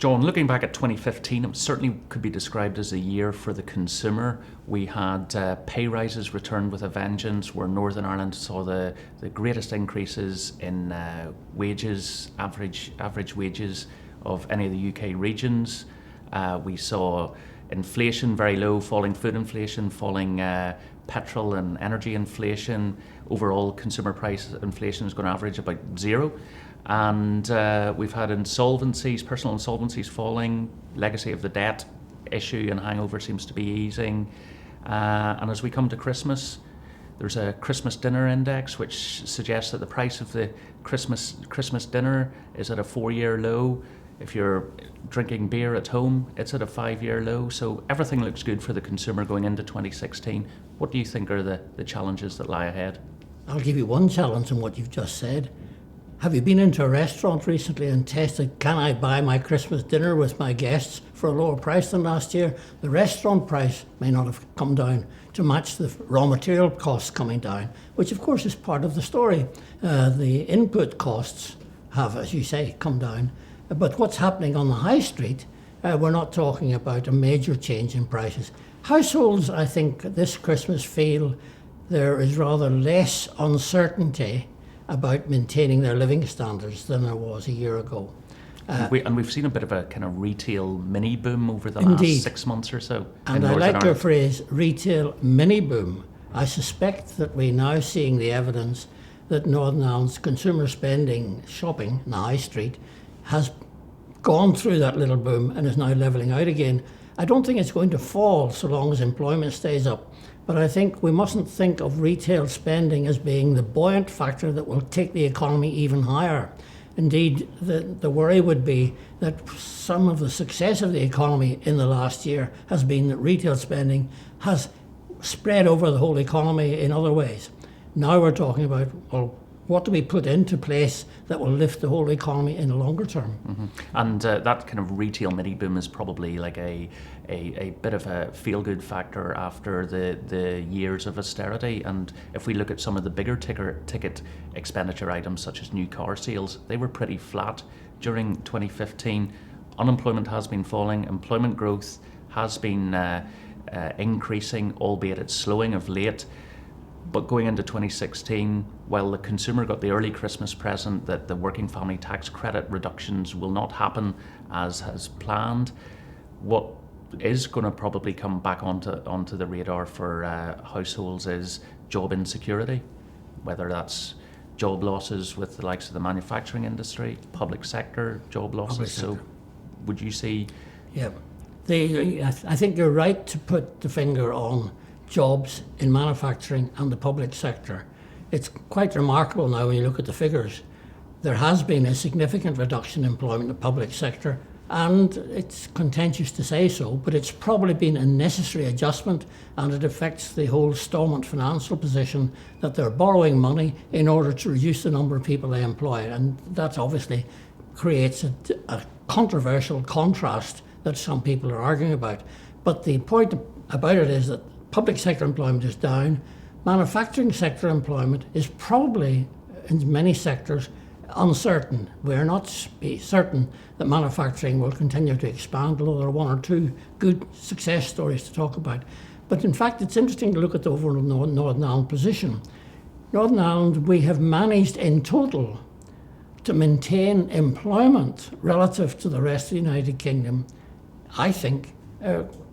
John, looking back at 2015, it certainly could be described as a year for the consumer. We had pay rises returned with a vengeance, where Northern Ireland saw the greatest increases in wages, average wages of any of the UK regions. We saw inflation very low, falling food inflation, falling petrol and energy inflation. Overall consumer price inflation is going to average about zero. And we've had insolvencies, personal insolvencies falling, legacy of the debt issue and hangover seems to be easing. And as we come to Christmas, there's a Christmas dinner index which suggests that the price of the Christmas dinner is at a 4-year low. If you're drinking beer at home, it's at a 5-year low. So everything looks good for the consumer going into 2016. What do you think are the challenges that lie ahead? I'll give you one challenge in what you've just said. Have you been into a restaurant recently and tested, can I buy my Christmas dinner with my guests for a lower price than last year? The restaurant price may not have come down to match the raw material costs coming down, which of course is part of the story. The input costs have, as you say, come down. But what's happening on the high street, we're not talking about a major change in prices. Households, I think, this Christmas feel there is rather less uncertainty about maintaining their living standards than there was a year ago. We've seen a bit of a kind of retail mini boom over the Indeed. last 6 months or so. And I like your phrase, retail mini boom. I suspect that we're now seeing the evidence that Northern Ireland's consumer spending, shopping in the high street, has gone through that little boom and is now levelling out again. I don't think it's going to fall so long as employment stays up. But I think we mustn't think of retail spending as being the buoyant factor that will take the economy even higher. Indeed, the worry would be that some of the success of the economy in the last year has been that retail spending has spread over the whole economy in other ways. Now we're talking about, well, what do we put into place that will lift the whole economy in the longer term? Mm-hmm. And that kind of retail mini boom is probably like a bit of a feel-good factor after the years of austerity. And if we look at some of the bigger ticket expenditure items, such as new car sales, they were pretty flat during 2015. Unemployment has been falling, employment growth has been increasing, albeit it's slowing of late. But going into 2016, while the consumer got the early Christmas present that the working family tax credit reductions will not happen as planned, what is going to probably come back onto the radar for households is job insecurity, whether that's job losses with the likes of the manufacturing industry, public sector job losses. So would you see? Yeah, I think you're right to put the finger on jobs in manufacturing and the public sector. It's quite remarkable now when you look at the figures. There has been a significant reduction in employment in the public sector, and it's contentious to say so, but it's probably been a necessary adjustment, and it affects the whole Stormont financial position that they're borrowing money in order to reduce the number of people they employ, and that obviously creates a controversial contrast that some people are arguing about. But the point about it is that public sector employment is down. Manufacturing sector employment is probably, in many sectors, uncertain. We're not certain that manufacturing will continue to expand, although there are one or two good success stories to talk about. But in fact, it's interesting to look at the overall Northern Ireland position. Northern Ireland, we have managed in total to maintain employment relative to the rest of the United Kingdom, I think,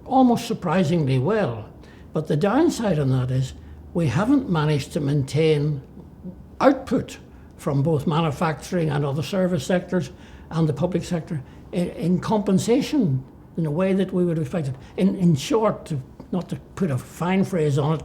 almost surprisingly well. But the downside on that is we haven't managed to maintain output from both manufacturing and other service sectors and the public sector in compensation in a way that we would have expected. In short, not to put a fine phrase on it,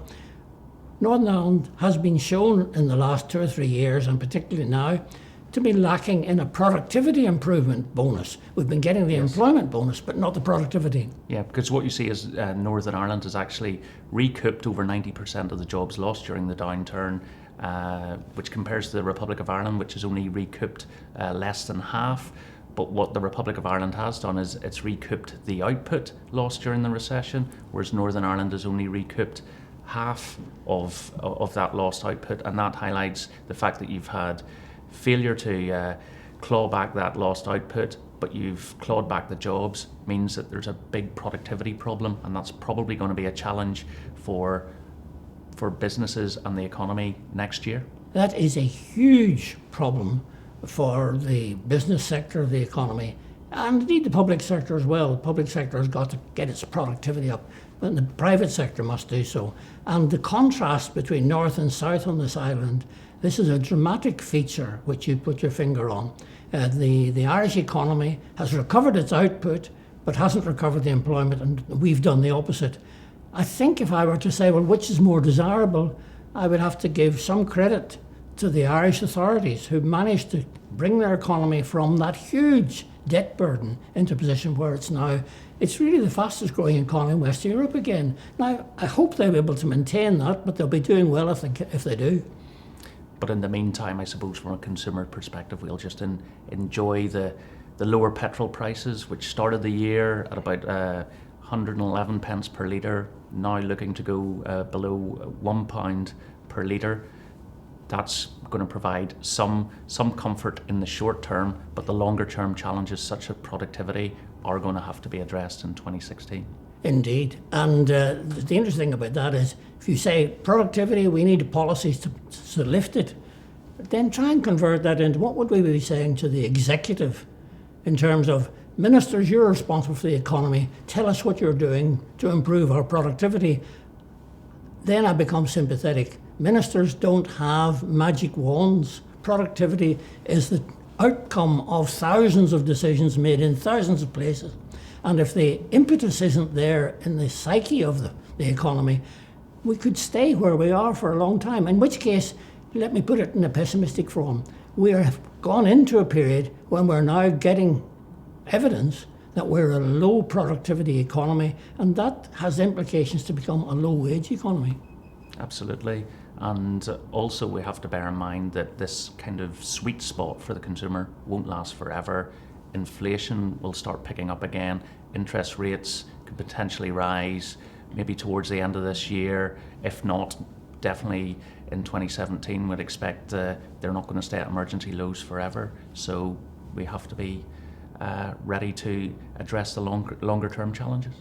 Northern Ireland has been shown in the last 2 or 3 years, and particularly now, to be lacking in a productivity improvement bonus. We've been getting the employment bonus, but not the productivity. Yeah, because what you see is Northern Ireland has actually recouped over 90% of the jobs lost during the downturn, which compares to the Republic of Ireland, which has only recouped less than half. But what the Republic of Ireland has done is it's recouped the output lost during the recession, whereas Northern Ireland has only recouped half of that lost output, and that highlights the fact that you've had failure to claw back that lost output, but you've clawed back the jobs, means that there's a big productivity problem, and that's probably going to be a challenge for businesses and the economy next year. That is a huge problem for the business sector of the economy, and indeed the public sector as well. The public sector has got to get its productivity up, but the private sector must do so. And the contrast between north and south on this island, this is a dramatic feature which you put your finger on. The Irish economy has recovered its output, but hasn't recovered the employment, and we've done the opposite. I think if I were to say, well, which is more desirable, I would have to give some credit to the Irish authorities who managed to bring their economy from that huge debt burden into a position where it's really the fastest growing economy in Western Europe again. Now, I hope they'll be able to maintain that, but they'll be doing well if they do. But in the meantime, I suppose from a consumer perspective, we'll just enjoy the lower petrol prices, which started the year at about 111 pence per litre, now looking to go below £1 per litre. That's going to provide some comfort in the short term, but the longer term challenges such as productivity are going to have to be addressed in 2016. Indeed. And the interesting thing about that is, if you say productivity, we need policies to lift it, then try and convert that into what would we be saying to the executive in terms of, ministers, you're responsible for the economy, tell us what you're doing to improve our productivity. Then I become sympathetic. Ministers don't have magic wands. Productivity is the outcome of thousands of decisions made in thousands of places. And if the impetus isn't there in the psyche of the economy, we could stay where we are for a long time. In which case, let me put it in a pessimistic form, we have gone into a period when we're now getting evidence that we're a low productivity economy, and that has implications to become a low wage economy. Absolutely. And also we have to bear in mind that this kind of sweet spot for the consumer won't last forever. Inflation will start picking up again. Interest rates could potentially rise maybe towards the end of this year. If not, definitely in 2017 we'd expect they're not going to stay at emergency lows forever. So we have to be ready to address the longer term challenges.